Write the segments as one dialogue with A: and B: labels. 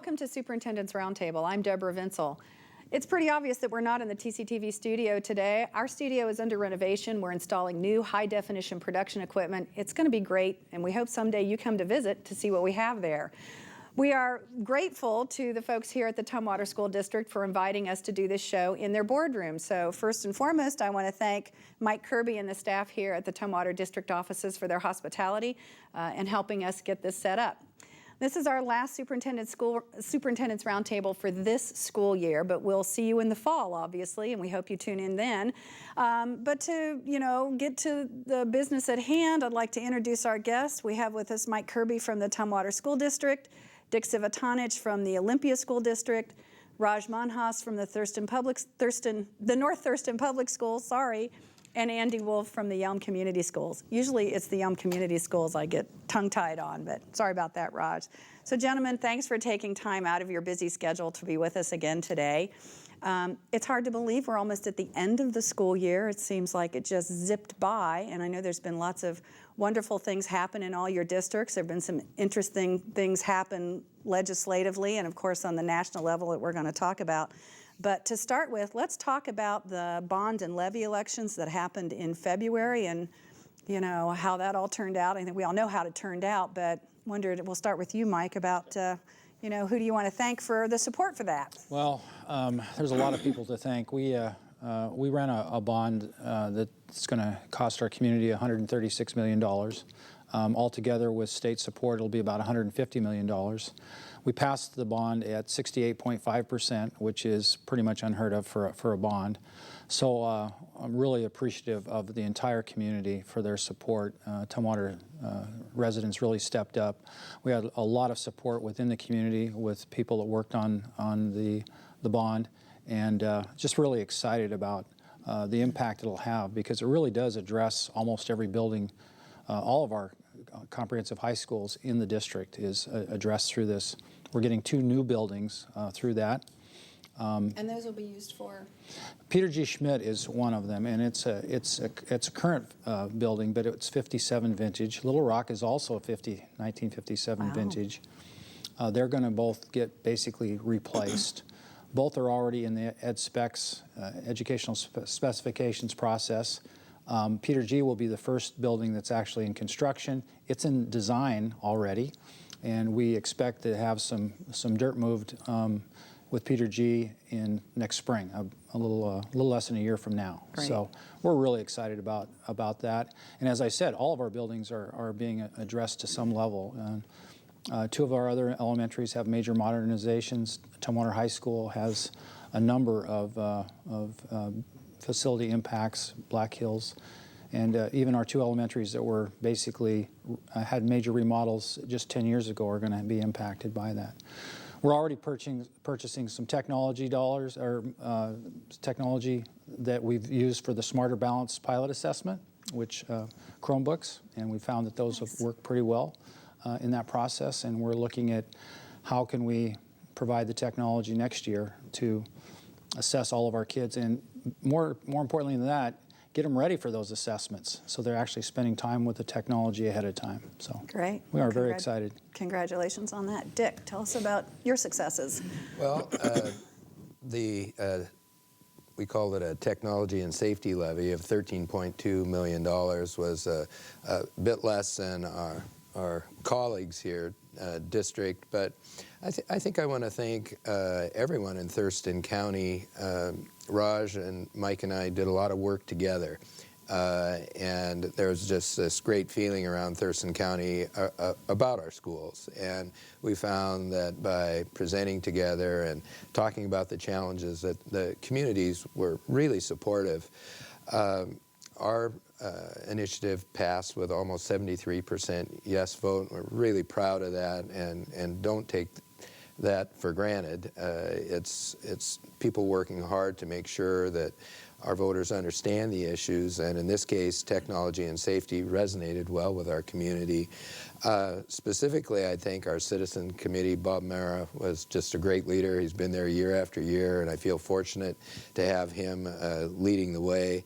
A: welcome to Superintendent's Roundtable. I'm Deborah Vinsel. It's pretty obvious that we're not in the TCTV studio today. Our studio is under renovation. We're installing new high-definition production equipment. It's going to be great, and we hope someday you come to visit to see what we have there. We are grateful to the folks here at the Tumwater School District for inviting us to do this show in their boardroom. So first and foremost, I want to thank Mike Kirby and the staff here at the Tumwater District offices for their hospitality and helping us get this set up. This is our last Superintendent's Roundtable for this school year, but we'll see you in the fall, obviously, and we hope you tune in then. But to, get to the business at hand, I'd like to introduce our guests. We have with us Mike Kirby from the Tumwater School District, Dick Cvitanich from the Olympia School District, Raj Manhas from the North Thurston Public Schools, and Andy Wolf from the Yelm Community Schools. Usually it's the Yelm Community Schools I get tongue-tied on, but sorry about that, Raj. So gentlemen, thanks for taking time out of your busy schedule to be with us again today. It's hard to believe we're almost at the end of the school year. It seems like it just zipped by, and I know there's been lots of wonderful things happen in all your districts. There have been some interesting things happen legislatively and, of course, on the national level that we're going to talk about. But to start with, let's talk about the bond and levy elections that happened in February and, how that all turned out. I think we all know how it turned out, but we'll start with you, Mike, about, who do you want to thank for the support for that?
B: Well, there's a lot of people to thank. We ran a bond that's going to cost our community $136 million. Altogether with state support, it'll be about $150 million. We passed the bond at 68.5%, which is pretty much unheard of for a bond. So I'm really appreciative of the entire community for their support. Tumwater residents really stepped up. We had a lot of support within the community with people that worked on the bond, and just really excited about the impact it'll have, because it really does address almost every building. All of our comprehensive high schools in the district is addressed through this. We're getting 2 new buildings through that.
A: And those will be used for?
B: Peter G. Schmidt is one of them, and it's a current building, but it's 57 vintage. Little Rock is also a 1957 vintage. They're going to both get basically replaced. Both are already in the ed specs, educational specifications process. Peter G. will be the first building that's actually in construction. It's in design already, and we expect to have some dirt moved with Peter G. in next spring, a little less than a year from now.
A: Great.
B: So we're really excited about that. And as I said, all of our buildings are being addressed to some level. 2 of our other elementaries have major modernizations. Tumwater High School has a number of facility impacts, Black Hills, and even our 2 elementaries that were basically had major remodels just 10 years ago are going to be impacted by that. We're already purchasing some technology technology that we've used for the Smarter Balance pilot assessment, which Chromebooks, and we found that those have worked pretty well in that process, and we're looking at how can we provide the technology next year to assess all of our kids, and more importantly than that, get them ready for those assessments so they're actually spending time with the technology ahead of time. So
A: great.
B: We are very excited.
A: Congratulations on that. Dick, tell us about your successes.
C: Well, we called it a technology and safety levy of $13.2 million was a bit less than our colleagues here, district, but I think I want to thank everyone in Thurston County. Raj and Mike and I did a lot of work together, and there was just this great feeling around Thurston County about our schools, and we found that by presenting together and talking about the challenges, that the communities were really supportive. Our initiative passed with almost 73% yes vote. We're really proud of that, and don't take that for granted. It's people working hard to make sure that our voters understand the issues, and in this case, technology and safety resonated well with our community. Specifically, I think our citizen committee, Bob Mara, was just a great leader. He's been there year after year, and I feel fortunate to have him leading the way.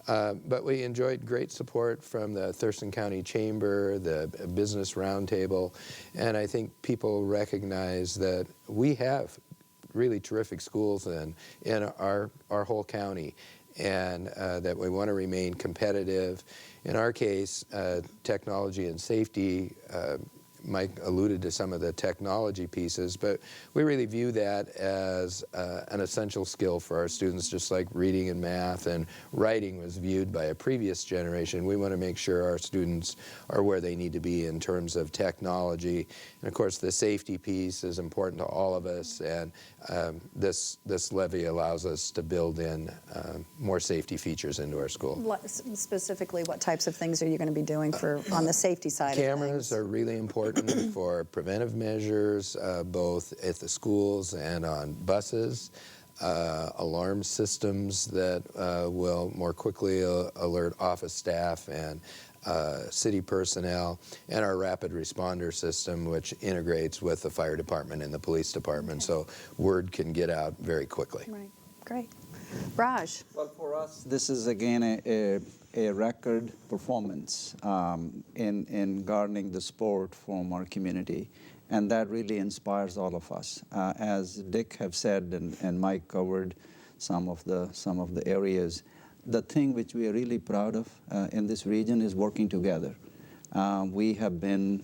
C: But we enjoyed great support from the Thurston County Chamber, the Business Roundtable, and I think people recognize that we have really terrific schools in our whole county, and that we want to remain competitive. In our case, technology and safety, Mike alluded to some of the technology pieces, but we really view that as an essential skill for our students, just like reading and math and writing was viewed by a previous generation. We want to make sure our students are where they need to be in terms of technology. And of course, the safety piece is important to all of us, and this levy allows us to build in more safety features into our school.
A: Specifically, what types of things are you going to be doing on the safety side of things?
C: Cameras are really important for preventive measures, both at the schools and on buses. Alarm systems that will more quickly alert office staff and city personnel, and our rapid responder system, which integrates with the fire department and the police department, so word can get out very quickly.
A: Right, great. Raj?
D: Well, for us, this is again a record performance in garnering the support from our community, and that really inspires all of us. As Dick have said and Mike covered some of the areas, the thing which we are really proud of in this region is working together. We have been,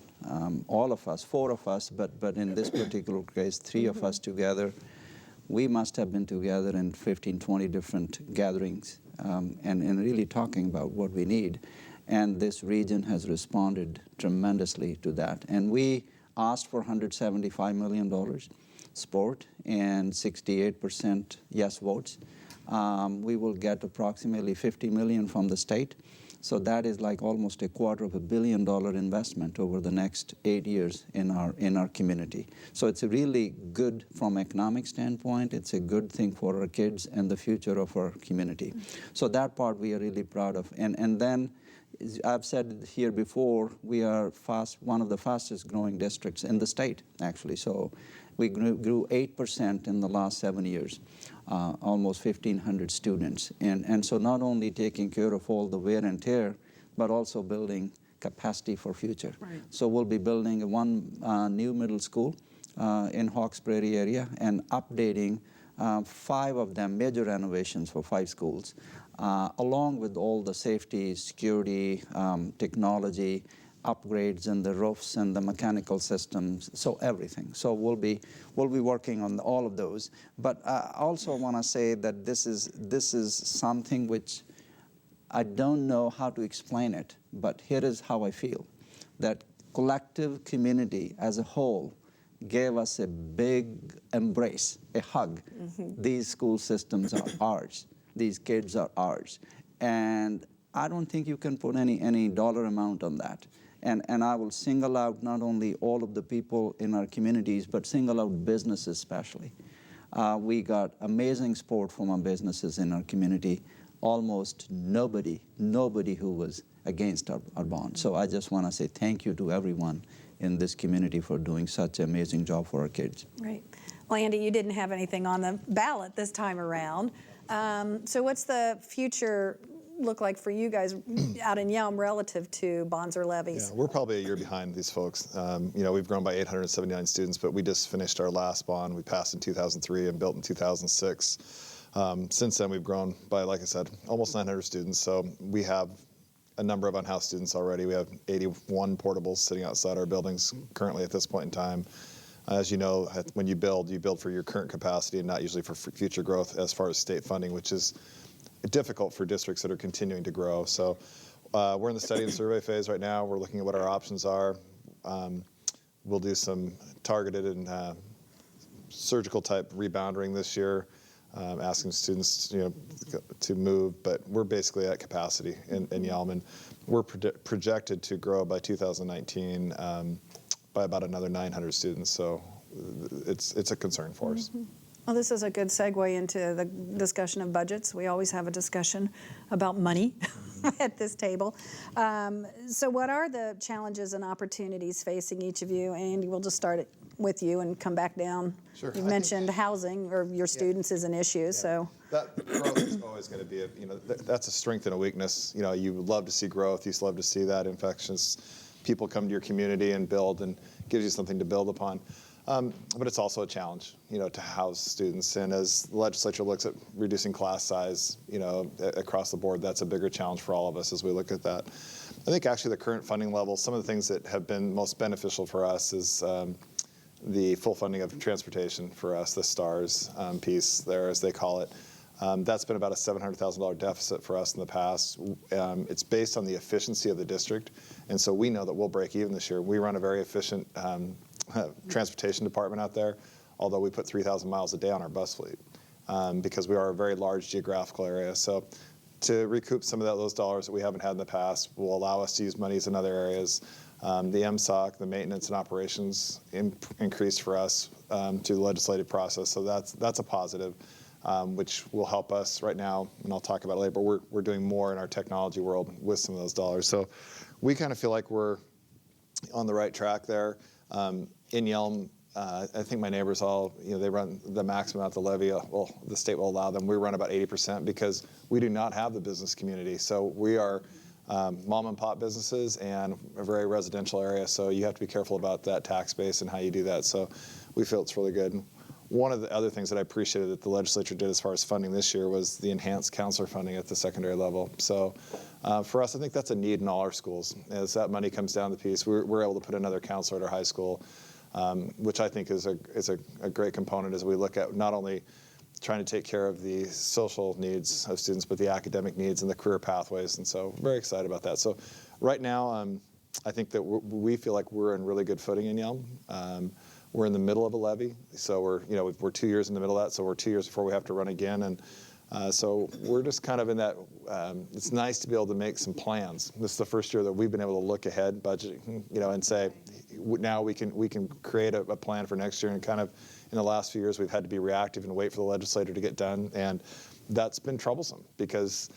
D: all of us, 4 of us, but in this particular case, 3 of us together. We must have been together in 15, 20 different gatherings and really talking about what we need. And this region has responded tremendously to that. And we asked for $175 million support and 68% yes votes. We will get approximately $50 million from the state. So that is like almost $250 million investment over the next 8 years in our community. So it's really good from economic standpoint. It's a good thing for our kids and the future of our community. So that part we are really proud of. And then, as I've said here before, we are one of the fastest growing districts in the state, actually. So we grew 8% in the last 7 years. Almost 1,500 students. And so not only taking care of all the wear and tear, but also building capacity for future.
A: Right.
D: So we'll be building one new middle school in Hawks Prairie area and updating 5 of them, major renovations for 5 schools, along with all the safety, security, technology, upgrades in the roofs and the mechanical systems, so everything. So we'll be working on all of those. But I also want to say that this is something which I don't know how to explain it, but here is how I feel. That collective community as a whole gave us a big embrace, a hug. Mm-hmm. These school systems are ours. These kids are ours. And I don't think you can put any dollar amount on that. And I will single out not only all of the people in our communities, but single out businesses especially. We got amazing support from our businesses in our community. Almost nobody who was against our bond. So I just want to say thank you to everyone in this community for doing such an amazing job for our kids.
A: Right. Well, Andy, you didn't have anything on the ballot this time around. So what's the future look like for you guys out in Yelm relative to bonds or levies?
E: Yeah, we're probably a year behind these folks. We've grown by 879 students, but we just finished our last bond. We passed in 2003 and built in 2006. Since then, we've grown by, like I said, almost 900 students. So we have a number of unhoused students already. We have 81 portables sitting outside our buildings currently at this point in time. As you know, when you build for your current capacity and not usually for future growth as far as state funding, which is difficult for districts that are continuing to grow. So we're in the study and survey phase right now. We're looking at what our options are. We'll do some targeted and surgical type rebounding this year, asking students to move, but we're basically at capacity in Yelm, and we're projected to grow by 2019 by about another 900 students. So it's a concern for us.
A: Mm-hmm. Well, this is a good segue into the discussion of budgets. We always have a discussion about money at this table. So what are the challenges and opportunities facing each of you? Andy, we'll just start it with you and come back down.
C: Sure.
A: You mentioned housing or your students is an issue, so.
E: That growth is always going to be, that's a strength and a weakness. You love to see growth. You love to see that infectious people come to your community and build, and gives you something to build upon. But it's also a challenge, to house students. And as the legislature looks at reducing class size, across the board, that's a bigger challenge for all of us as we look at that. I think actually the current funding level, some of the things that have been most beneficial for us is the full funding of transportation for us, the STARS piece there, as they call it. That's been about a $700,000 deficit for us in the past. It's based on the efficiency of the district, and so we know that we'll break even this year. We run a very efficient transportation department out there, although we put 3,000 miles a day on our bus fleet because we are a very large geographical area. So to recoup some of those dollars that we haven't had in the past will allow us to use monies in other areas. The MSOC, the maintenance and operations increased for us through the legislative process, so that's a positive. Which will help us right now, and I'll talk about it later, but we're doing more in our technology world with some of those dollars. So we kind of feel like we're on the right track there. In Yelm, I think my neighbors all, they run the maximum amount of the levy. Well, the state will allow them. We run about 80% because we do not have the business community. So we are mom and pop businesses and a very residential area. So you have to be careful about that tax base and how you do that. So we feel it's really good. One of the other things that I appreciated that the legislature did as far as funding this year was the enhanced counselor funding at the secondary level. So for us, I think that's a need in all our schools. As that money comes down the piece, we're able to put another counselor at our high school, which I think is a great component as we look at not only trying to take care of the social needs of students, but the academic needs and the career pathways. And so very excited about that. So right now, I think that we feel like we're in really good footing in Yelm. We're in the middle of a levy, so we're 2 years in the middle of that, so we're 2 years before we have to run again, and so we're just kind of in that. It's nice to be able to make some plans. This is the first year that we've been able to look ahead, budget, and say, now we can create a plan for next year. And kind of in the last few years, we've had to be reactive and wait for the legislator to get done, and that's been troublesome because.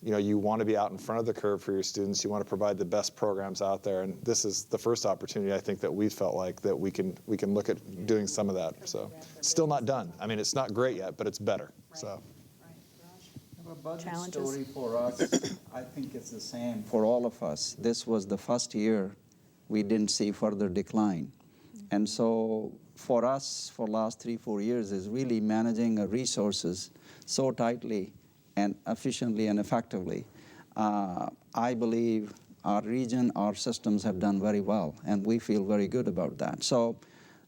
E: You want to be out in front of the curve for your students. You want to provide the best programs out there, and this is the first opportunity I think that we felt like that we can look at doing some of that. So, still not done. I mean, it's not great yet, but it's better. So,
D: A budget
A: Challenges.
D: story for us, I think it's the same for all of us. This was the first year we didn't see further decline, and so for us, for last 3-4 years, is really managing our resources so tightly and efficiently and effectively. I believe our region, our systems have done very well, and we feel very good about that. So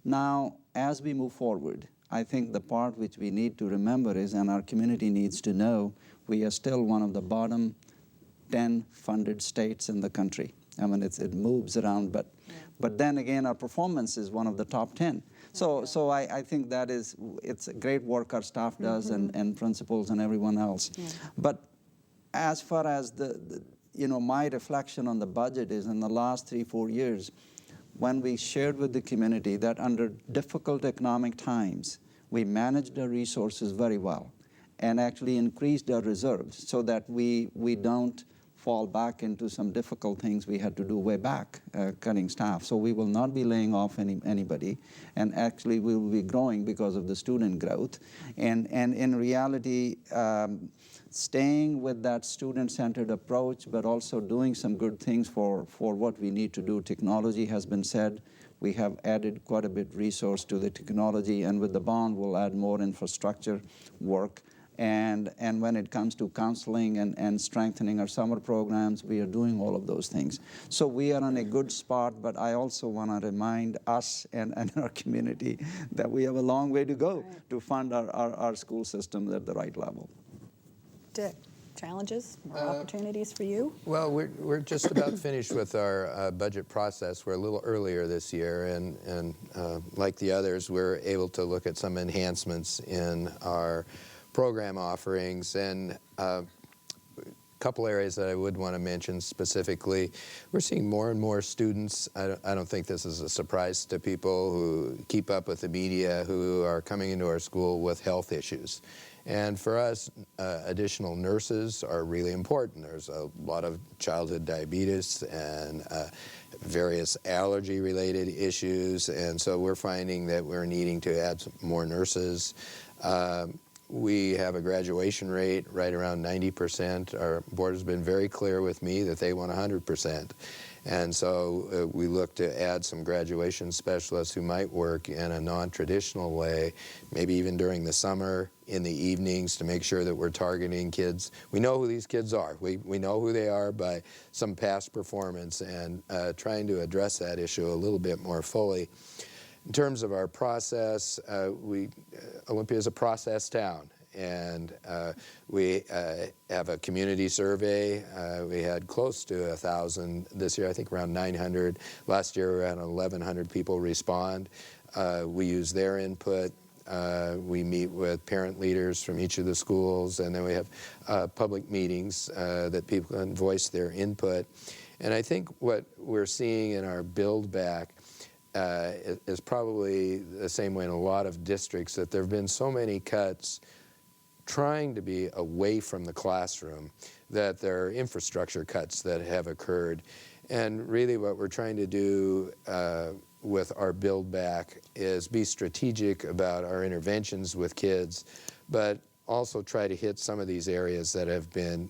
D: now, as we move forward, I think the part which we need to remember is, and our community needs to know, we are still one of the bottom 10 funded states in the country. I mean, it moves around, but then again, our performance is one of the top 10. So I think it's great work our staff does and principals and everyone else. Yeah. But as far as my reflection on the budget is in the last 3-4 years, when we shared with the community that under difficult economic times, we managed our resources very well and actually increased our reserves so that we don't fall back into some difficult things we had to do way back, cutting staff. So we will not be laying off anybody, and actually we will be growing because of the student growth. And in reality, staying with that student-centered approach, but also doing some good things for what we need to do. Technology has been said. We have added quite a bit resource to the technology, and with the bond, we'll add more infrastructure work. And when it comes to counseling and strengthening our summer programs, we are doing all of those things. So we are in a good spot, but I also want to remind us and our community that we have a long way to go to fund our school systems at the right level.
A: Dick, challenges or opportunities for you?
C: Well, we're just about finished with our budget process. We're a little earlier this year, and like the others, we're able to look at some enhancements in our program offerings, and a couple areas that I would want to mention specifically. We're seeing more and more students, I don't think this is a surprise to people who keep up with the media, who are coming into our school with health issues. And for us, additional nurses are really important. There's a lot of childhood diabetes and various allergy-related issues, and so we're finding that we're needing to add some more nurses. We have a graduation rate right around 90%. Our board has been very clear with me that they want 100%. And so we look to add some graduation specialists who might work in a non-traditional way, maybe even during the summer, in the evenings, to make sure that we're targeting kids. We know who these kids are. We know who they are by some past performance, and trying to address that issue a little bit more fully. In terms of our process, Olympia is a process town. And we have a community survey. We had close to 1,000 this year, I think around 900. Last year, around 1,100 people respond. We use their input. We meet with parent leaders from each of the schools, and then we have public meetings that people can voice their input. And I think what we're seeing in our build back is probably the same way in a lot of districts, that there have been so many cuts trying to be away from the classroom, that there are infrastructure cuts that have occurred. And really what we're trying to do with our build back is be strategic about our interventions with kids, but also try to hit some of these areas that have been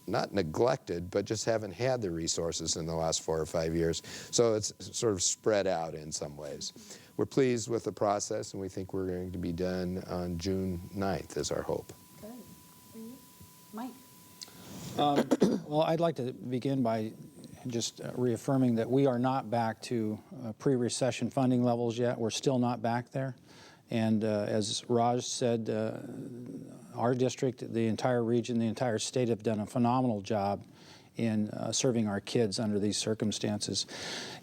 C: not neglected, but just haven't had the resources in the last 4 or 5 years. So it's sort of spread out in some ways. We're pleased with the process, and we think we're going to be done on June 9th is our hope.
A: Good. Mike?
B: Well, I'd like to begin by just reaffirming that we are not back to pre-recession funding levels yet. We're still not back there. And as Raj said, our district, the entire region, the entire state have done a phenomenal job in serving our kids under these circumstances.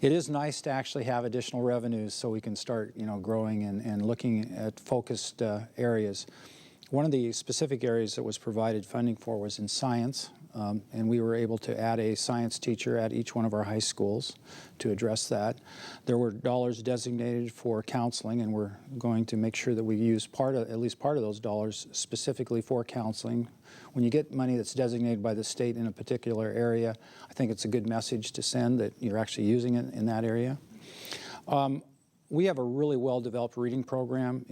B: It is nice to actually have additional revenues so we can start, growing and looking at focused areas. One of the specific areas that was provided funding for was in science, and we were able to add a science teacher at each one of our high schools to address that. There were dollars designated for counseling, and we're going to make sure that we use at least part of those dollars specifically for counseling. When you get money that's designated by the state in a particular area, I think it's a good message to send that you're actually using it in that area. We have a really well-developed reading program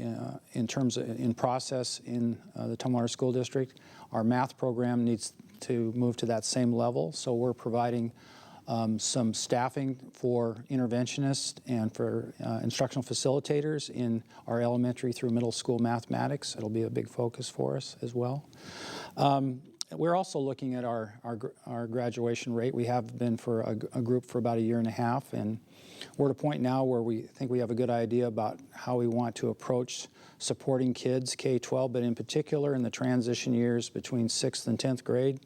B: in process in the Tumwater School District. Our math program needs to move to that same level, so we're providing some staffing for interventionists and for instructional facilitators in our elementary through middle school mathematics. It'll be a big focus for us as well. We're also looking at our graduation rate. We have been for a group for about 1.5 years, and we're at a point now where we think we have a good idea about how we want to approach supporting kids K-12, but in particular in the transition years between 6th and 10th grade,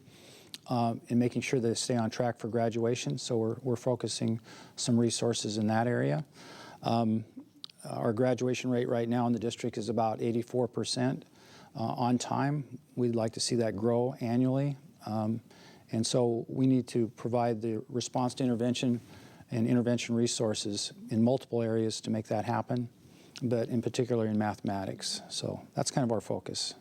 B: and making sure they stay on track for graduation. So we're focusing some resources in that area. Our graduation rate right now in the district is about 84%. On time. We'd like to see that grow annually. And so we need to provide the response to intervention and intervention resources in multiple areas to make that happen, but in particular in mathematics. So that's kind of our focus.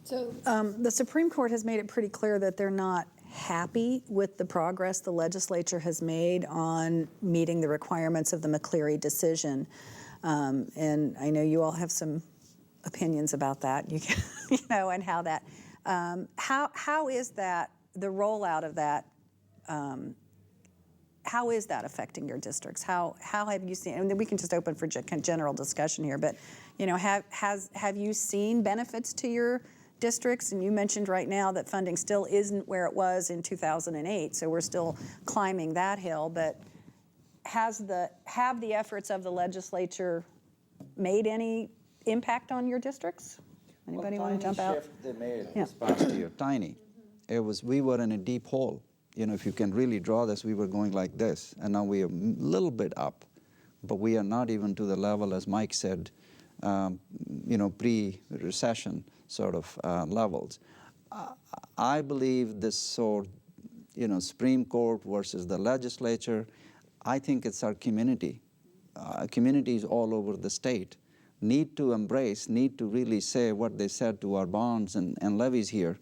A: So the Supreme Court has made it pretty clear that they're not happy with the progress the legislature has made on meeting the requirements of the McCleary decision. And I know you all have some opinions about that, and how that, how is that, the rollout of that, how is that affecting your districts? How have you seen, and we can just open for general discussion here, but, have you seen benefits to your districts? And you mentioned right now that funding still isn't where it was in 2008, so we're still climbing that hill, but have the efforts of the legislature made any impact on your districts? Anybody want to jump out?
D: Shift they made this past year, tiny. We were in a deep hole. If you can really draw this, we were going like this, and now we are a little bit up, but we are not even to the level, as Mike said, pre-recession sort of levels. I believe this Supreme Court versus the legislature, I think it's our community. Communities all over the state need to really say what they said to our bonds and levies here,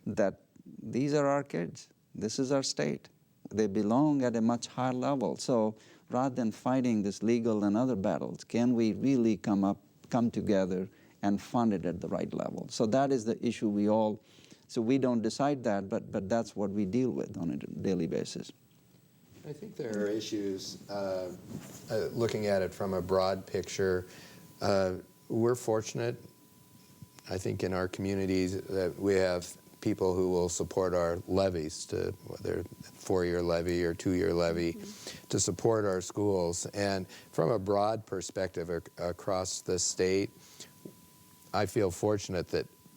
D: that these are our kids. This is our state. They belong at a much higher level. So rather than fighting this legal and other battles, can we really come together and fund it at the right level. So that is the issue so we don't decide that, but that's what we deal with on a daily basis.
C: I think there are issues, looking at it from a broad picture. We're fortunate, I think, in our communities that we have people who will support our levies, whether 4-year levy or 2-year levy, to support our schools. And from a broad perspective across the state, I feel fortunate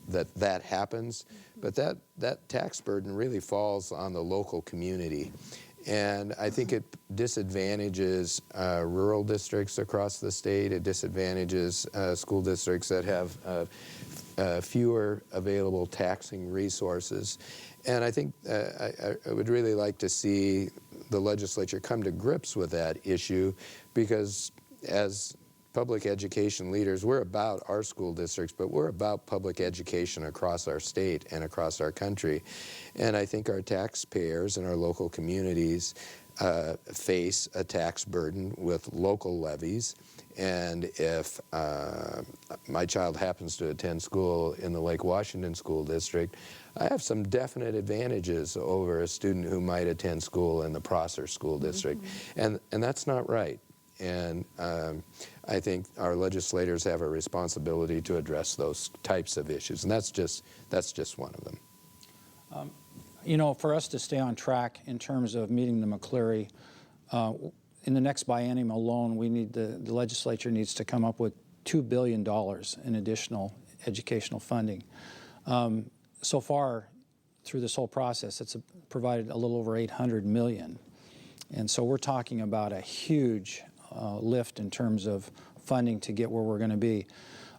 C: that happens, but that tax burden really falls on the local community. And I think it disadvantages rural districts across the state. It disadvantages school districts that have fewer available taxing resources. And I think I would really like to see the legislature come to grips with that issue, because as public education leaders, we're about our school districts, but we're about public education across our state and across our country. And I think our taxpayers and our local communities face a tax burden with local levies. And if my child happens to attend school in the Lake Washington School District, I have some definite advantages over a student who might attend school in the Prosser School District. And that's not right. And I think our legislators have a responsibility to address those types of issues, and that's just one of them.
B: You know, for us to stay on track in terms of meeting the McCleary, in the next biennium alone, the legislature needs to come up with $2 billion in additional educational funding. So far, through this whole process, it's provided a little over $800 million. And so we're talking about a huge lift in terms of funding to get where we're going to be.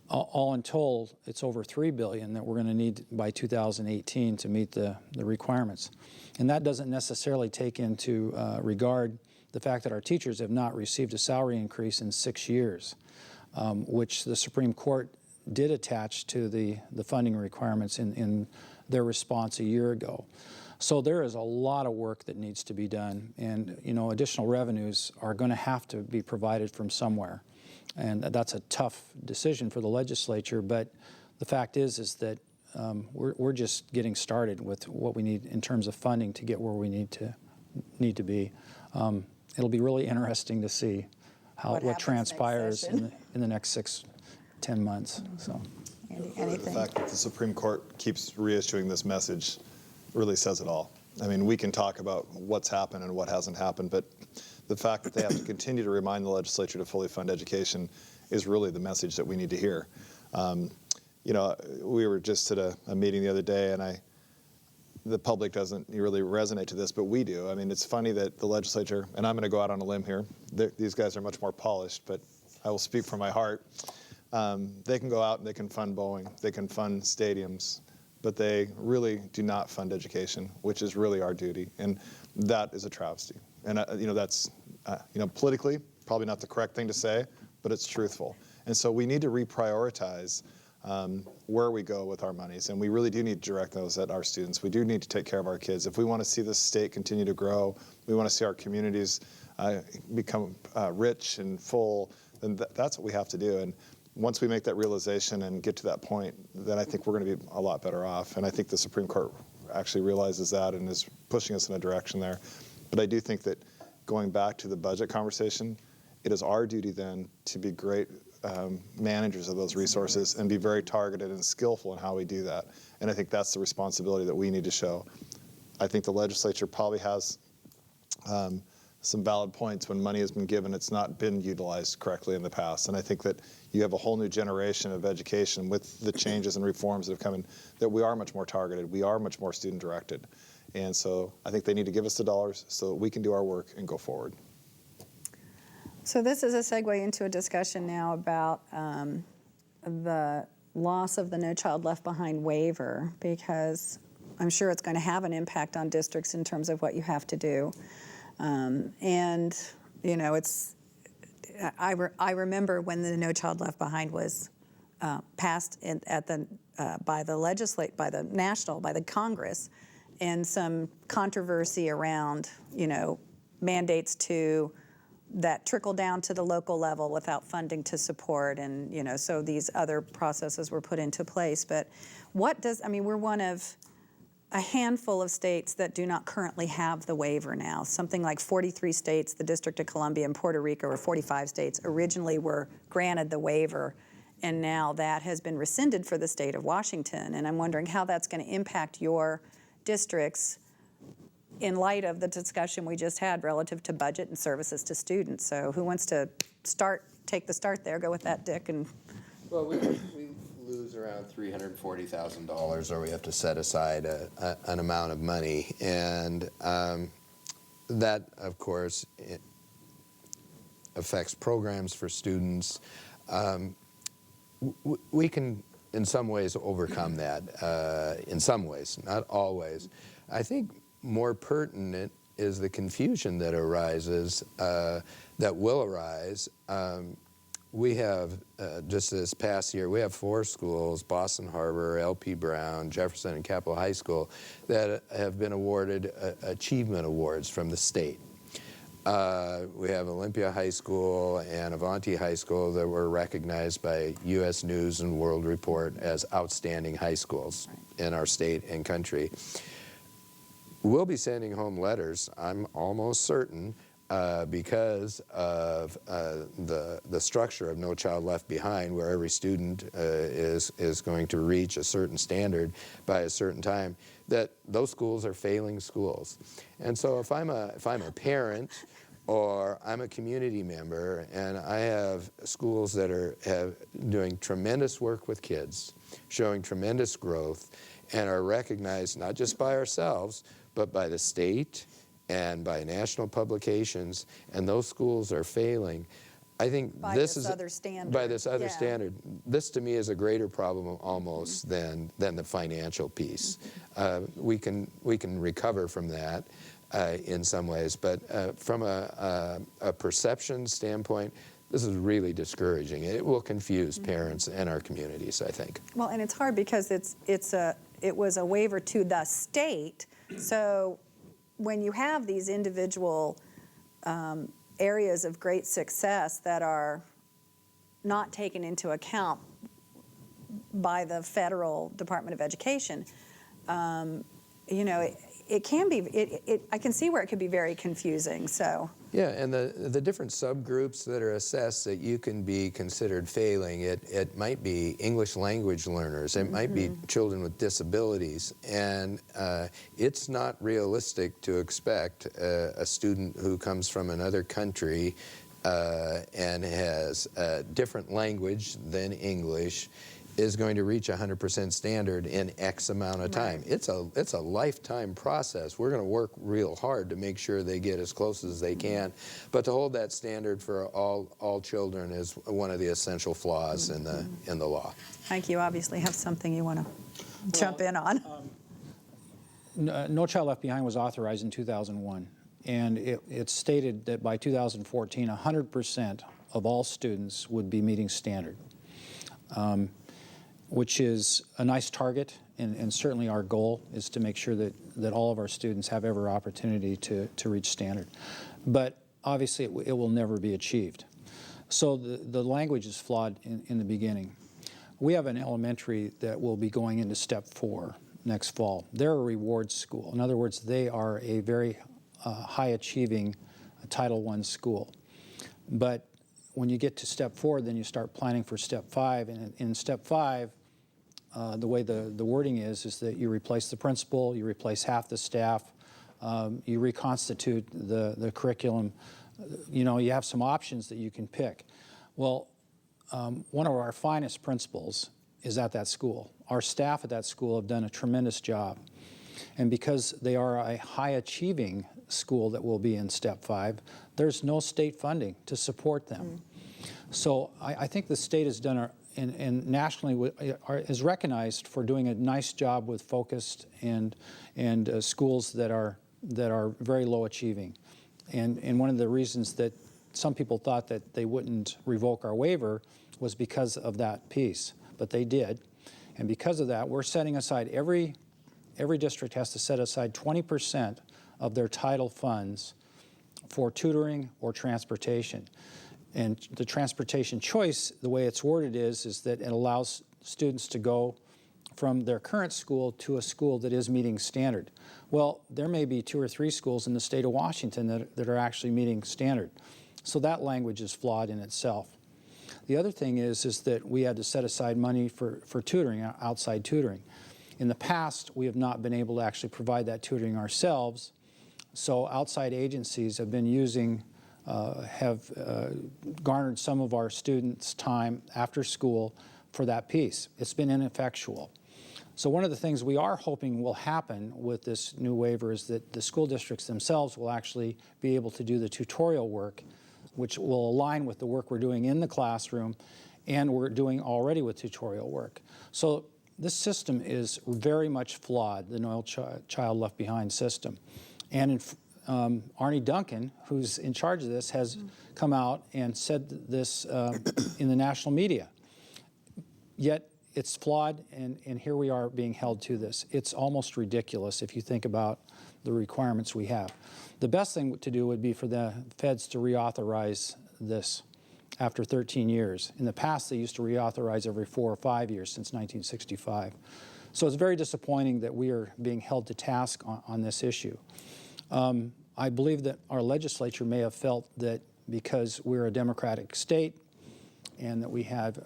B: All in told, it's over $3 billion that we're going to need by 2018 to meet the requirements. And that doesn't necessarily take into regard the fact that our teachers have not received a salary increase in 6 years, which the Supreme Court did attach to the funding requirements in their response a year ago. So there is a lot of work that needs to be done, and you know, additional revenues are going to have to be provided from somewhere, and that's a tough decision for the legislature. But the fact is that we're just getting started with what we need in terms of funding to get where we need to be. It'll be really interesting to see what transpires in the next 6-10 months. So,
A: Anything?
E: The fact that the Supreme Court keeps reissuing this message really says it all. I mean, we can talk about what's happened and what hasn't happened, but the fact that they have to continue to remind the legislature to fully fund education is really the message that we need to hear. You know, we were just at a meeting the other day, and the public doesn't really resonate to this, but we do. I mean, it's funny that the legislature, and I'm going to go out on a limb here, these guys are much more polished, but I will speak from my heart. They can go out and they can fund Boeing, they can fund stadiums, but they really do not fund education, which is really our duty, and that is a travesty. And you know, that's you know, politically probably not the correct thing to say, but it's truthful. And so we need to reprioritize where we go with our monies, and we really do need to direct those at our students. We do need to take care of our kids. If we want to see this state continue to grow, we want to see our communities become rich and full, then that's what we have to do. And once we make that realization and get to that point, then I think we're going to be a lot better off. And I think the Supreme Court actually realizes that and is pushing us in a direction there. But I do think that going back to the budget conversation, it is our duty then to be great managers of those resources and be very targeted and skillful in how we do that. And I think that's the responsibility that we need to show. I think the legislature probably has some valid points. When money has been given, it's not been utilized correctly in the past. And I think that you have a whole new generation of education with the changes and reforms that have come in, that we are much more targeted, we are much more student directed. And so I think they need to give us the dollars so that we can do our work and go forward.
A: So this is a segue into a discussion now about the loss of the No Child Left Behind waiver, because I'm sure it's going to have an impact on districts in terms of what you have to do. And, you know, I remember when the No Child Left Behind was passed by the Congress, and some controversy around, you know, mandates to that trickle down to the local level without funding to support, and so these other processes were put into place. But we're one of a handful of states that do not currently have the waiver now. Something like 43 states, the District of Columbia and Puerto Rico, or 45 states, originally were granted the waiver, and now that has been rescinded for the state of Washington. And I'm wondering how that's going to impact your districts in light of the discussion we just had relative to budget and services to students. So who wants to take the start there? Go with that, Dick.
C: Well, we lose around $340,000, or we have to set aside an amount of money. And that, of course, affects programs for students. We can, in some ways, overcome that. In some ways, not always. I think more pertinent is the confusion that arises, that will arise. We have, just this past year, we have 4 schools, Boston Harbor, LP Brown, Jefferson, and Capitol High School, that have been awarded achievement awards from the state. We have Olympia High School and Avanti High School that were recognized by U.S. News and World Report as outstanding high schools in our state and country. We'll be sending home letters, I'm almost certain, because of the structure of No Child Left Behind, where every student is going to reach a certain standard by a certain time, that those schools are failing schools. And so if I'm a parent, or I'm a community member, and I have schools that are doing tremendous work with kids, showing tremendous growth, and are recognized not just by ourselves, but by the state and by national publications, and those schools are failing, I think
A: by
C: this
A: this
C: is
A: other standard.
C: By this other standard. This, to me, is a greater problem almost than the financial piece. We can recover from that in some ways, but from a perception standpoint, this is really discouraging. It will confuse parents and our communities, I think.
A: Well, and it's hard because it was a waiver to the state. So when you have these individual areas of great success that are not taken into account by the federal Department of Education, it can be, I can see where it could be very confusing, so.
C: Yeah, and the different subgroups that are assessed that you can be considered failing, it might be English language learners, it might be children with disabilities, and it's not realistic to expect a student who comes from another country and has a different language than English is going to reach 100% standard in X amount of time. It's a lifetime process. We're going to work real hard to make sure they get as close as they can, but to hold that standard for all children is one of the essential flaws in the law.
A: Mike, you obviously have something you want to jump in on.
B: No Child Left Behind was authorized in 2001, and it stated that by 2014, 100% of all students would be meeting standard. Which is a nice target, and certainly our goal is to make sure that all of our students have every opportunity to reach standard. But obviously it will never be achieved. So the language is flawed in the beginning. We have an elementary that will be going into step 4 next fall. They're a rewards school. In other words, they are a very high-achieving Title I school. But when you get to step 4, then you start planning for step 5, and in step 5, the way the wording is that you replace the principal, you replace half the staff, you reconstitute the curriculum. You have some options that you can pick. Well, one of our finest principals is at that school. Our staff at that school have done a tremendous job. And because they are a high-achieving school that will be in step 5, there's no state funding to support them. So I think the state has done and nationally is recognized for doing a nice job with focused and schools that are very low achieving. And one of the reasons that some people thought that they wouldn't revoke our waiver was because of that piece, but they did. And because of that, we're setting aside, every district has to set aside 20% of their title funds for tutoring or transportation. And the transportation choice, the way it's worded is that it allows students to go from their current school to a school that is meeting standard. Well, there may be 2 or 3 schools in the state of Washington that are actually meeting standard. So that language is flawed in itself. The other thing is that we had to set aside money for tutoring, outside tutoring. In the past, we have not been able to actually provide that tutoring ourselves, so outside agencies have been using, garnered some of our students' time after school for that piece. It's been ineffectual. So one of the things we are hoping will happen with this new waiver is that the school districts themselves will actually be able to do the tutorial work, which will align with the work we're doing in the classroom and we're doing already with tutorial work. So this system is very much flawed, the No Child Left Behind system. And Arnie Duncan, who's in charge of this, has come out and said this in the national media. Yet it's flawed, and here we are being held to this. It's almost ridiculous if you think about the requirements we have. The best thing to do would be for the feds to reauthorize this after 13 years. In the past, they used to reauthorize every 4 or 5 years since 1965. So it's very disappointing that we are being held to task on this issue. I believe that our legislature may have felt that because we're a democratic state and that we have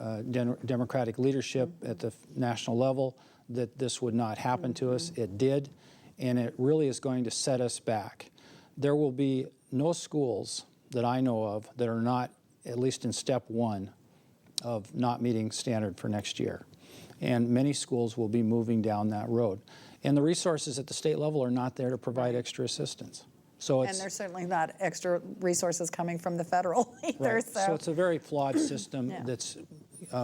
B: democratic leadership at the national level, that this would not happen to us. It did, and it really is going to set us back. There will be no schools that I know of that are not, at least in step 1, of not meeting standard for next year. And many schools will be moving down that road. And the resources at the state level are not there to provide extra assistance. So it's,
A: And there's certainly not extra resources coming from the federal either.
B: right. So it's a very flawed system that's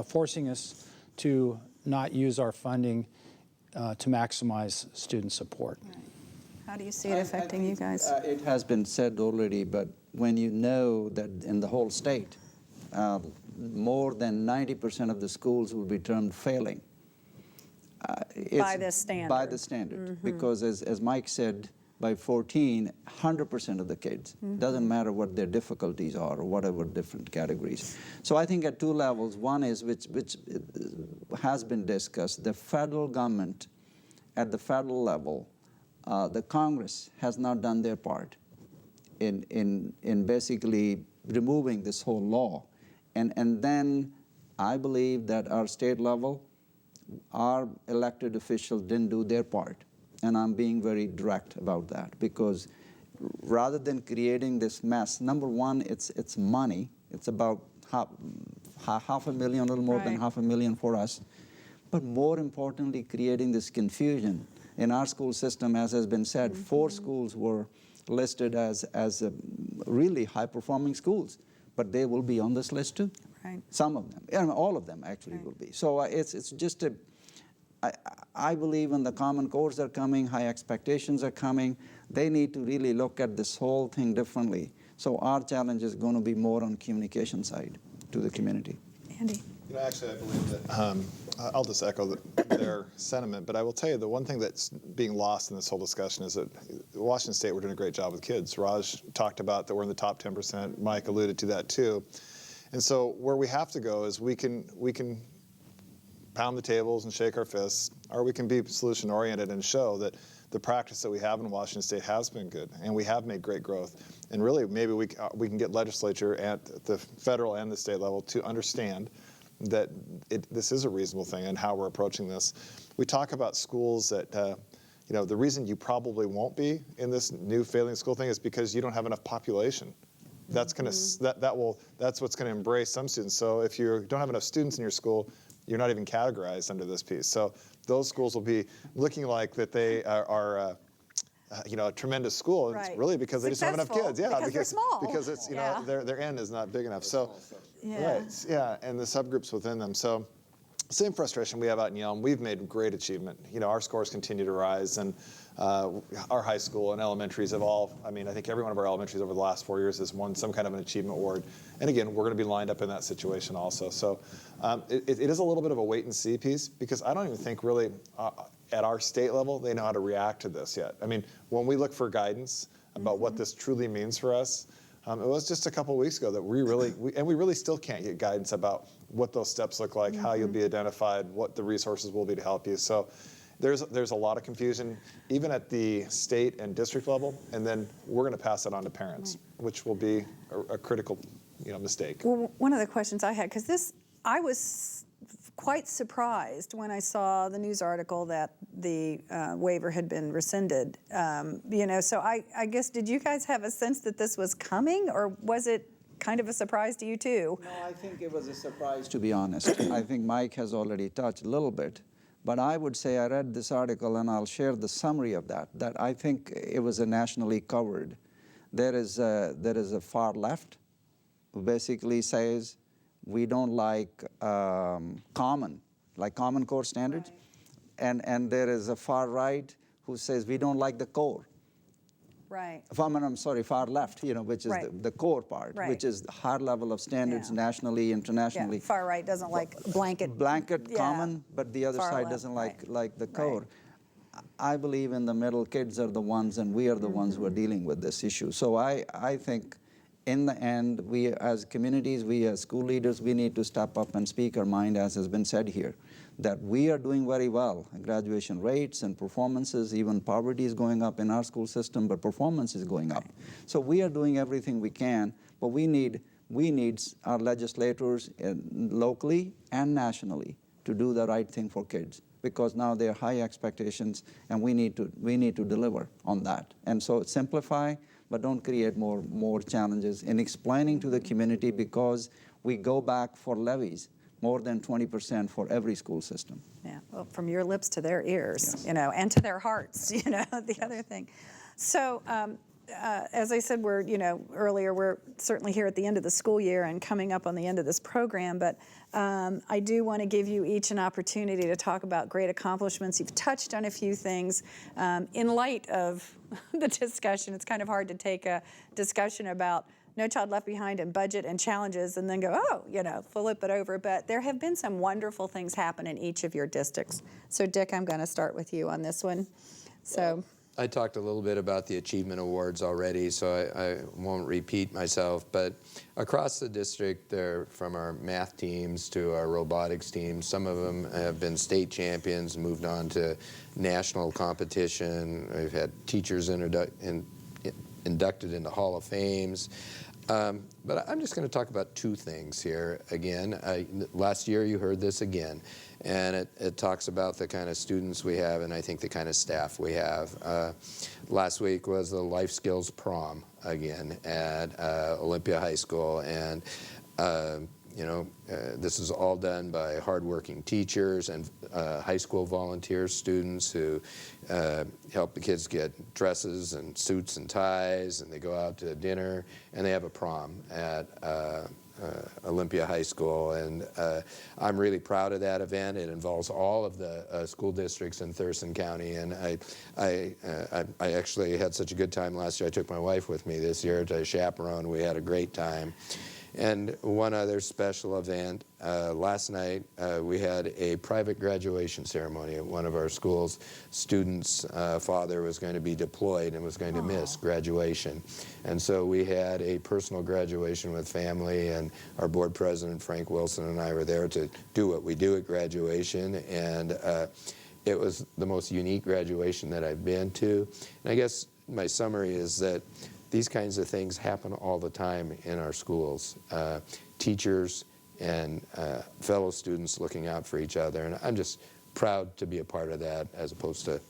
B: forcing us to not use our funding to maximize student support.
A: Right. How do you see it affecting you guys?
D: It has been said already, but when you know that in the whole state, more than 90% of the schools will be termed failing.
A: By this standard.
D: By the standard. Because as Mike said, by 14, 100% of the kids, doesn't matter what their difficulties are or whatever different categories. So I think at 2 levels. One is, which has been discussed, the federal government at the federal level, the Congress has not done their part in basically removing this whole law. And then I believe that our state level, our elected officials didn't do their part. And I'm being very direct about that, because rather than creating this mess, number one, it's money. It's about half a million, a little more than $500,000 for us. But more importantly, creating this confusion. In our school system, as has been said, 4 schools were listed as really high-performing schools, but they will be on this list too.
A: Right.
D: Some of them, and all of them actually will be. So it's just a. I believe when the Common Cores are coming, high expectations are coming, they need to really look at this whole thing differently. So our challenge is going to be more on communication side to the community.
A: Andy?
E: You know, actually, I believe that I'll just echo their sentiment, but I will tell you the one thing that's being lost in this whole discussion is that Washington State, we're doing a great job with kids. Raj talked about that we're in the top 10%. Mike alluded to that too. And so where we have to go is we can pound the tables and shake our fists, or we can be solution-oriented and show that the practice that we have in Washington State has been good, and we have made great growth. And really, maybe we can get legislature at the federal and the state level to understand that this is a reasonable thing and how we're approaching this. We talk about schools that, you know, the reason you probably won't be in this new failing school thing is because you don't have enough population. That's going to that's what's going to embrace some students. So if you don't have enough students in your school, you're not even categorized under this piece. So those schools will be looking like that they are you know, a tremendous school. And it's really because they just don't have enough kids. Yeah,
A: because they're small.
E: Because it's, you know, their end is not big enough. So, and the subgroups within them. So, same frustration we have out in Yelm. We've made great achievement. You know, our scores continue to rise, and our high school and elementaries have all, I mean, I think every one of our elementaries over the last 4 years has won some kind of an achievement award. And again, we're going to be lined up in that situation also. So it is a little bit of a wait and see piece, because I don't even think really, at our state level, they know how to react to this yet. I mean, when we look for guidance about what this truly means for us, it was just a couple of weeks ago that we really still can't get guidance about what those steps look like, how you'll be identified, what the resources will be to help you. So there's a lot of confusion, even at the state and district level, and then we're going to pass it on to parents, which will be a critical, mistake.
A: Well, one of the questions I had, because I was quite surprised when I saw the news article that the waiver had been rescinded. So I guess, did you guys have a sense that this was coming, or was it kind of a surprise to you too?
D: No, I think it was a surprise, to be honest. I think Mike has already touched a little bit. But I would say I read this article, and I'll share the summary of that I think it was a nationally covered. There is a far left who basically says, we don't like Common Core standards. Right. And there is a far right who says we don't like the core.
A: Right.
D: I'm sorry, far left, which is
A: right.
D: the core part,
A: right.
D: which is high level of standards nationally, internationally.
A: Yeah. Far right doesn't like blanket
D: common, but the other
A: far
D: side
A: left,
D: doesn't
A: right.
D: like the core. Right. I believe in the middle, kids are the ones, and we are the ones who are dealing with this issue. So I think in the end, we as communities, we as school leaders, we need to step up and speak our mind, as has been said here, that we are doing very well. Graduation rates and performances, even poverty is going up in our school system, but performance is going up. So we are doing everything we can, but we need our legislators locally and nationally to do the right thing for kids, because now there are high expectations, and we need to deliver on that. And so simplify, but don't create more challenges in explaining to the community, because we go back for levies more than 20% for every school system.
A: Yeah, well, from your lips to their ears,
D: Yes.
A: And to their hearts, the other thing. So, as I said, earlier, we're certainly here at the end of the school year and coming up on the end of this program, but I do want to give you each an opportunity to talk about great accomplishments. You've touched on a few things. In light of the discussion, it's kind of hard to take a discussion about No Child Left Behind and budget and challenges and then go, flip it over. But there have been some wonderful things happen in each of your districts. So Dick, I'm going to start with you on this one. So
C: I talked a little bit about the achievement awards already, so I won't repeat myself. But across the district, from our math teams to our robotics teams, some of them have been state champions, moved on to national competition. We've had teachers inducted into Hall of Fames. But I'm just going to talk about two things here again. Last year you heard this again, and it talks about the kind of students we have and I think the kind of staff we have. Last week was the Life Skills Prom again at Olympia High School, and this is all done by hardworking teachers and high school volunteer students who help the kids get dresses and suits and ties, and they go out to dinner, and they have a prom at Olympia High School. And I'm really proud of that event. It involves all of the school districts in Thurston County, and I actually had such a good time last year. I took my wife with me this year to chaperone. We had a great time. And one other special event, last night we had a private graduation ceremony at one of our schools. Students' father was going to be deployed and was going to miss graduation. And so we had a personal graduation with family, and our board president, Frank Wilson, and I were there to do what we do at graduation. And it was the most unique graduation that I've been to. And I guess my summary is that these kinds of things happen all the time in our schools. Teachers and fellow students looking out for each other, and I'm just proud to be a part of that as opposed to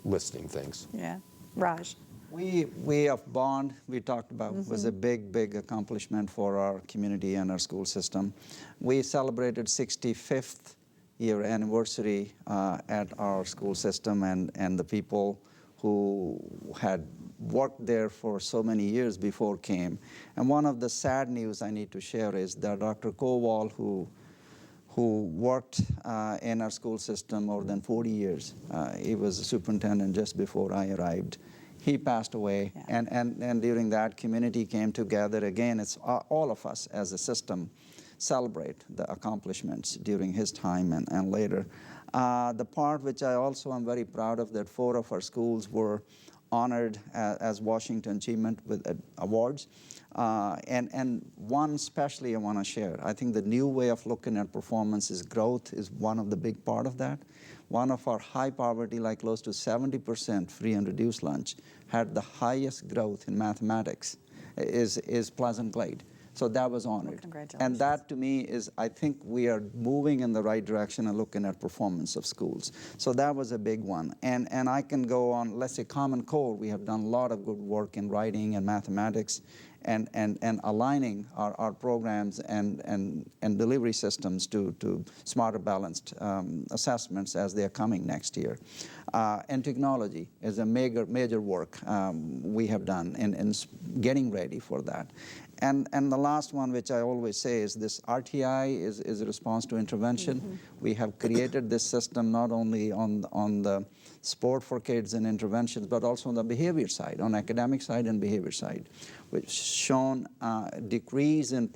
C: listing things.
A: Yeah. Raj.
D: We of Bond, we talked about, was a big accomplishment for our community and our school system. We celebrated 65th year anniversary at our school system, and the people who had worked there for so many years before came. And one of the sad news I need to share is that Dr. Kowal, who worked in our school system more than 40 years, he was a superintendent just before I arrived. He passed away, yeah. and during that, community came together. Again, it's all of us as a system celebrate the accomplishments during his time and later. The part which I also am very proud of, that 4 of our schools were honored as Washington Achievement with awards. And one especially I want to share. I think the new way of looking at performance is growth is one of the big part of that. One of our high poverty, like close to 70% free and reduced lunch, had the highest growth in mathematics is Pleasant Glade. So that was honored.
A: Well, congratulations.
D: And that to me is, I think we are moving in the right direction and looking at performance of schools. So that was a big one. And I can go on, let's say Common Core, we have done a lot of good work in writing and mathematics and aligning our programs and delivery systems to smarter balanced assessments as they're coming next year. And technology is a major work we have done in getting ready for that. And the last one, which I always say, is this RTI is a response to intervention. Mm-hmm. We have created this system not only on the sport for kids and interventions, but also on the behavior side, on academic side and behavior side, which shown decrease in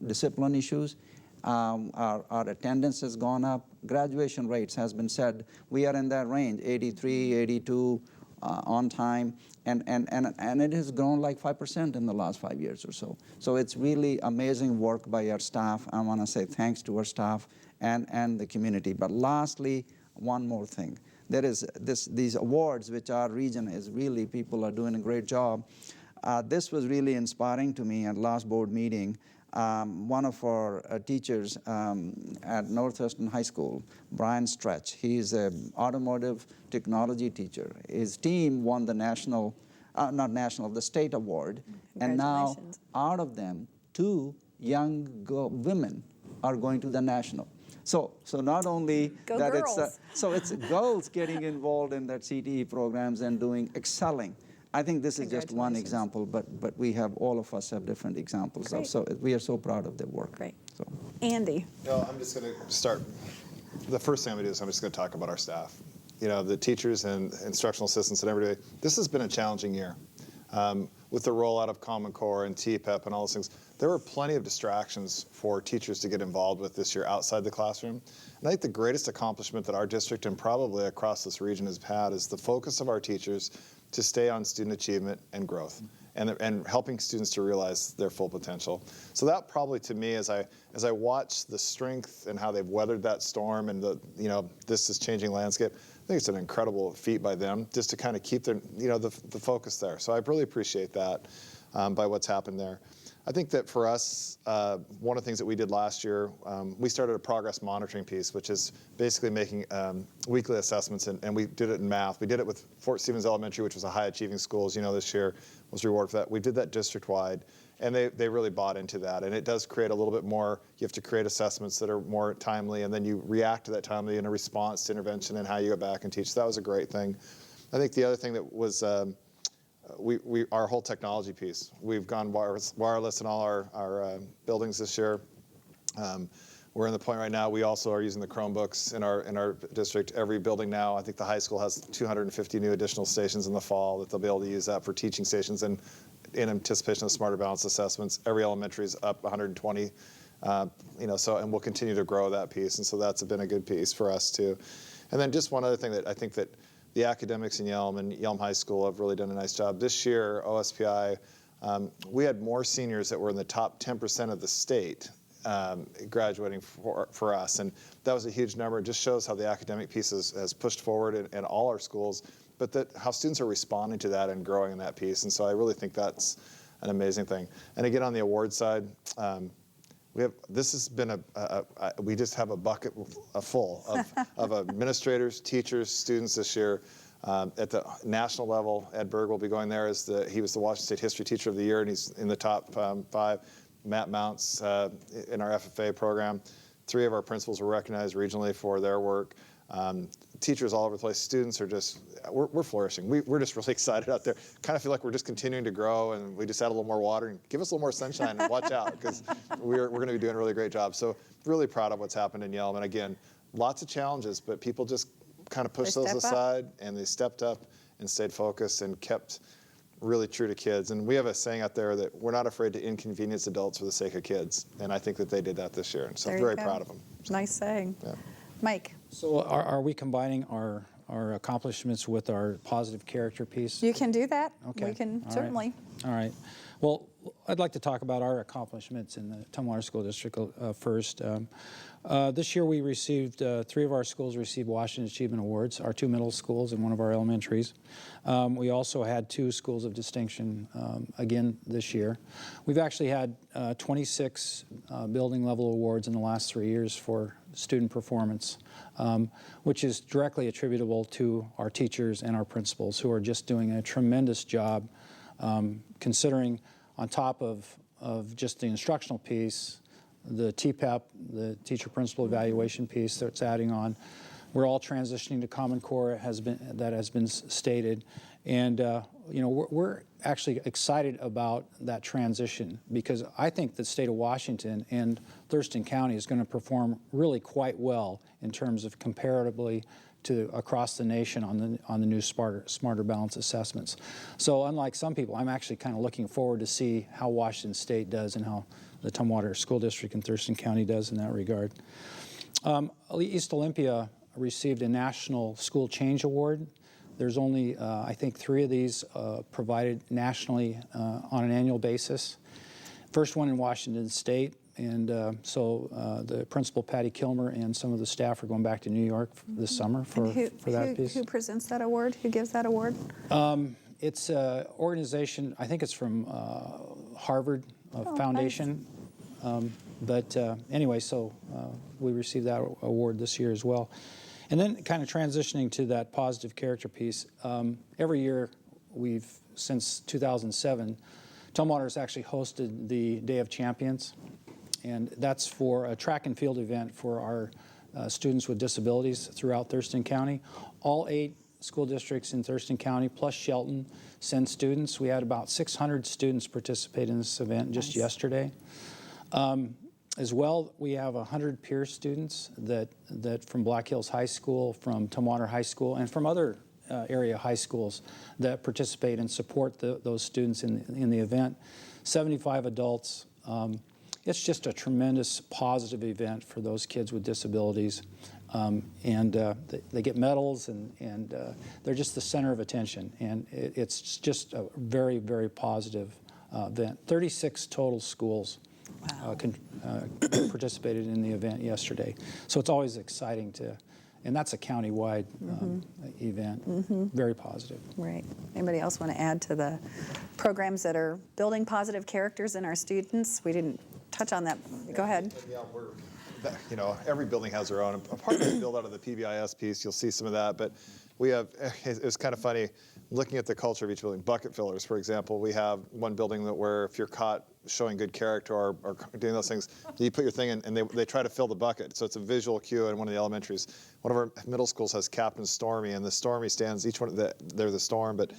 D: discipline issues. Our attendance has gone up. Graduation rates has been said. We are in that range, 83, 82 on time. And it has grown like 5% in the last 5 years or so. So it's really amazing work by our staff. I want to say thanks to our staff and the community. But lastly, one more thing. There is these awards, which our region is really, people are doing a great job. This was really inspiring to me at last board meeting. One of our teachers at North Thurston High School, Brian Stretch, he's an automotive technology teacher. His team won the the state award. And now out of them, 2 young women are going to the national. So not only
A: Go
D: that
A: girls.
D: it's girls getting involved in that CTE programs and excelling. I think this is just one example, but we have, all of us have different examples of, so we are so proud of their work.
A: Great.
D: So.
A: Andy.
E: No, I'm just going to start. The first thing I'm going to do is I'm just going to talk about our staff. You know, the teachers and instructional assistants and everybody. This has been a challenging year. With the rollout of Common Core and TPEP and all those things, there were plenty of distractions for teachers to get involved with this year outside the classroom. And I think the greatest accomplishment that our district and probably across this region has had is the focus of our teachers to stay on student achievement and growth and helping students to realize their full potential. So that probably to me, as I watch the strength and how they've weathered that storm and this is changing landscape, I think it's an incredible feat by them just to kind of keep their, the focus there. So I really appreciate that by what's happened there. I think that for us, one of the things that we did last year, we started a progress monitoring piece, which is basically making weekly assessments, and we did it in math. We did it with Fort Stevens Elementary, which was a high achieving school, as you know, this year was rewarded for that. We did that district-wide, and they really bought into that. And it does create a little bit more, you have to create assessments that are more timely, and then you react to that timely in a response to intervention and how you go back and teach. So that was a great thing. I think the other thing that was our whole technology piece. We've gone wireless in all our buildings this year. We're in the point right now, we also are using the Chromebooks in our district. Every building now, I think the high school has 250 new additional stations in the fall that they'll be able to use that for teaching stations and in anticipation of smarter balanced assessments. Every elementary is up 120, and we'll continue to grow that piece. And so that's been a good piece for us too. And then just one other thing that I think that the academics in Yelm and Yelm High School have really done a nice job. This year, OSPI, we had more seniors that were in the top 10% of the state graduating for us. And that was a huge number. It just shows how the academic piece has pushed forward in all our schools, but how students are responding to that and growing in that piece. And so I really think that's an amazing thing. And again, on the award side, this has been we just have a bucket full of administrators, teachers, students this year. At the national level, Ed Berg will be going there he was the Washington State History Teacher of the Year, and he's in the top 5. Matt Mounts in our FFA program. 3 of our principals were recognized regionally for their work. Teachers all over the place. Students are we're flourishing. We're just really excited out there. Kind of feel like we're just continuing to grow, and we just add a little more water and give us a little more sunshine and watch out, because we're going to be doing a really great job. So really proud of what's happened in Yelm. And again, lots of challenges, but people just kind of pushed those aside, and they stepped up and stayed focused and kept really true to kids. And we have a saying out there that we're not afraid to inconvenience adults for the sake of kids. And I think that they did that this year. And so I'm very proud of them.
A: Nice saying.
E: Yeah.
A: Mike.
B: So are we combining our accomplishments with our positive character piece?
A: You can do that.
B: Okay.
A: We can
B: All right.
A: certainly.
B: All right. Well, I'd like to talk about our accomplishments in the Tumwater School District first. This year we received, 3 of our schools received Washington Achievement Awards, our 2 middle schools and 1 of our elementaries. We also had 2 schools of distinction again this year. We've actually had 26 building level awards in the last 3 years for student performance, which is directly attributable to our teachers and our principals, who are just doing a tremendous job, considering on top of just the instructional piece, the TPEP, the teacher principal evaluation piece that's adding on. We're all transitioning to Common Core, that has been stated, and you know, we're actually excited about that transition, because I think the state of Washington and Thurston County is going to perform really quite well in terms of comparatively to across the nation on the new smarter balance assessments. So unlike some people, I'm actually kind of looking forward to see how Washington State does and how the Tumwater School District in Thurston County does in that regard. East Olympia received a National School Change Award. There's only, I think, 3 of these provided nationally on an annual basis. First one in Washington State, and so the principal, Patty Kilmer, and some of the staff are going back to New York this summer for that piece.
A: Who presents that award? Who gives that award?
B: It's an organization, I think it's from Harvard Foundation.
A: Nice.
B: But anyway, so we received that award this year as well. And then kind of transitioning to that positive character piece, every year since 2007, Tumwater has actually hosted the Day of Champions. And that's for a track and field event for our students with disabilities throughout Thurston County. All 8 school districts in Thurston County, plus Shelton, send students. We had about 600 students participate in this event just yesterday. As well, we have 100 peer students that from Black Hills High School, from Tumwater High School, and from other area high schools that participate and support those students in the event. 75 adults. It's just a tremendous positive event for those kids with disabilities. They get medals, and they're just the center of attention. And it's just a very, very positive event. 36 total schools participated in the event yesterday. So it's always exciting and that's a county-wide event. Very positive.
A: Right. Anybody else want to add to the programs that are building positive characters in our students? We didn't touch on that. Go ahead.
E: Yeah, you know, every building has their own. A part of it built out of the PBIS piece. You'll see some of that, but we have. It was kind of funny looking at the culture of each building. Bucket fillers, for example, we have one building where if you're caught showing good character or doing those things, you put your thing in, and they try to fill the bucket. So it's a visual cue in one of the elementaries. One of our middle schools has Captain Stormy, and the Stormy stands. Each one they're the storm, but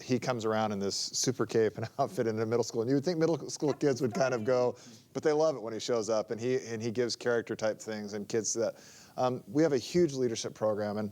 E: he comes around in this super cape and outfit in the middle school. And you would think middle school kids would kind of go, but they love it when he shows up, and he gives character type things and kids that. We have a huge leadership program, and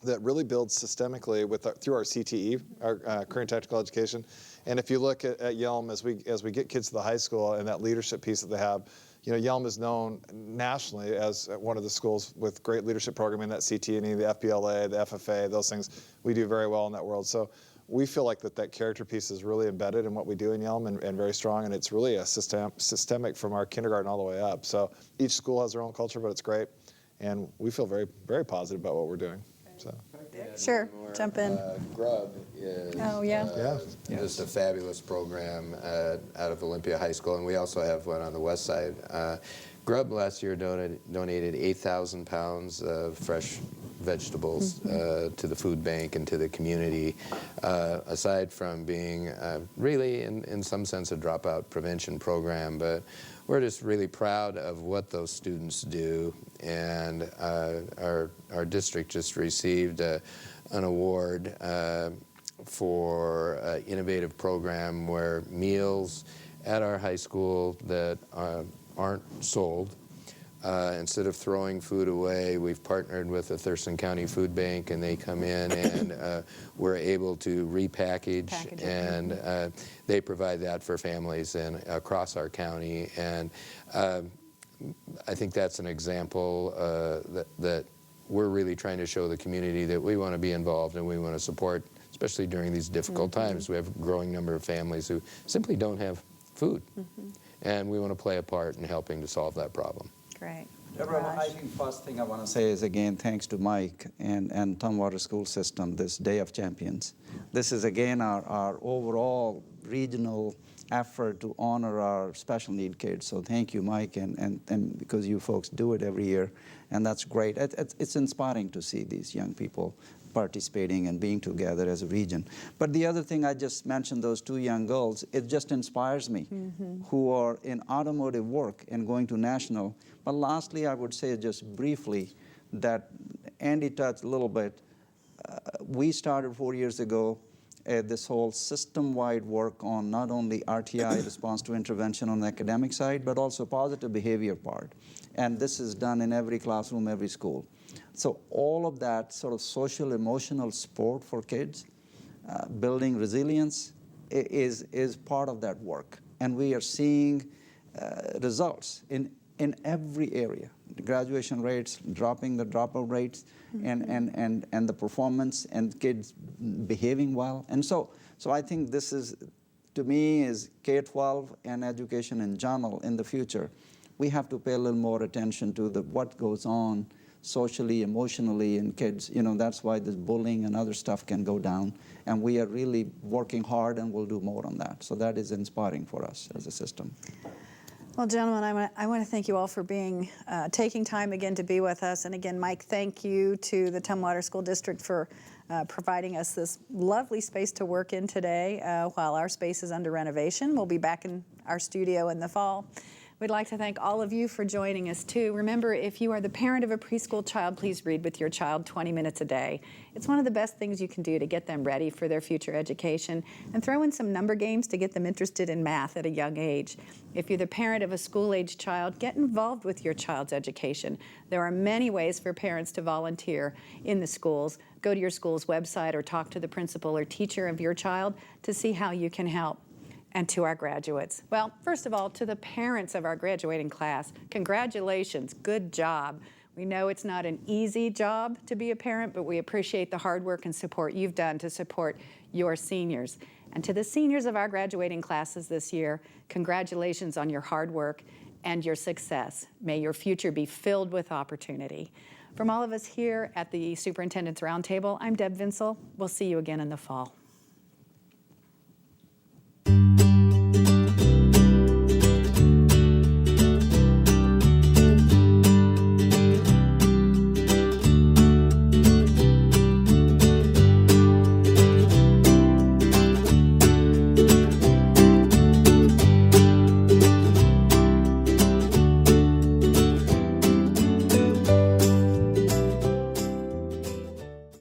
E: that really builds systemically through our CTE, our career and technical education. And if you look at Yelm, as we get kids to the high school and that leadership piece that they have, you know, Yelm is known nationally as one of the schools with great leadership programming, that CTE, the FBLA, the FFA, those things. We do very well in that world. So we feel like that character piece is really embedded in what we do in Yelm and very strong, and it's really a systemic from our kindergarten all the way up. So each school has their own culture, but it's great, and we feel very, very positive about what we're doing. So.
A: Sure, jump in.
C: Grub is just a fabulous program out of Olympia High School, and we also have one on the west side. Grub last year donated 8,000 pounds of fresh vegetables to the food bank and to the community, aside from being really, in some sense, a dropout prevention program. But we're just really proud of what those students do, and our district just received an award for an innovative program where meals at our high school that aren't sold, instead of throwing food away, we've partnered with the Thurston County Food Bank, and they come in and we're able to repackage, and they provide that for families across our county. And I think that's an example that we're really trying to show the community that we want to be involved and we want to support, especially during these difficult times. We have a growing number of families who simply don't have food. And we want to play a part in helping to solve that problem.
A: Great.
D: Deborah, I
A: Raj?
D: think first thing I want to say is, again, thanks to Mike and Tumwater School System, this Day of Champions. This is, again, our overall regional effort to honor our special need kids. So thank you, Mike, and because you folks do it every year, and that's great. It's inspiring to see these young people participating and being together as a region. But the other thing I just mentioned, those two young girls, it just inspires me, who are in automotive work and going to national. But lastly, I would say just briefly that Andy touched a little bit. We started 4 years ago this whole system-wide work on not only RTI, response to intervention on the academic side, but also positive behavior part. And this is done in every classroom, every school. So all of that sort of social, emotional support for kids, building resilience is part of that work. And we are seeing results in every area. The graduation rates, dropping the dropout rates, and the performance, and kids behaving well. And so I think this is, to me, is K-12 and education in general in the future. We have to pay a little more attention to what goes on socially, emotionally in kids. You know, that's why this bullying and other stuff can go down. And we are really working hard, and we'll do more on that. So that is inspiring for us as a system.
A: Well, gentlemen, I want to thank you all for taking time again to be with us. And again, Mike, thank you to the Tumwater School District for providing us this lovely space to work in today while our space is under renovation. We'll be back in our studio in the fall. We'd like to thank all of you for joining us too. Remember, if you are the parent of a preschool child, please read with your child 20 minutes a day. It's one of the best things you can do to get them ready for their future education, and throw in some number games to get them interested in math at a young age. If you're the parent of a school-age child, get involved with your child's education. There are many ways for parents to volunteer in the schools. Go to your school's website or talk to the principal or teacher of your child to see how you can help. And to our graduates. Well, first of all, to the parents of our graduating class, congratulations, good job. We know it's not an easy job to be a parent, but we appreciate the hard work and support you've done to support your seniors. And to the seniors of our graduating classes this year, congratulations on your hard work and your success. May your future be filled with opportunity. From all of us here at the Superintendent's Roundtable, I'm Deb Vinsel. We'll see you again in the fall.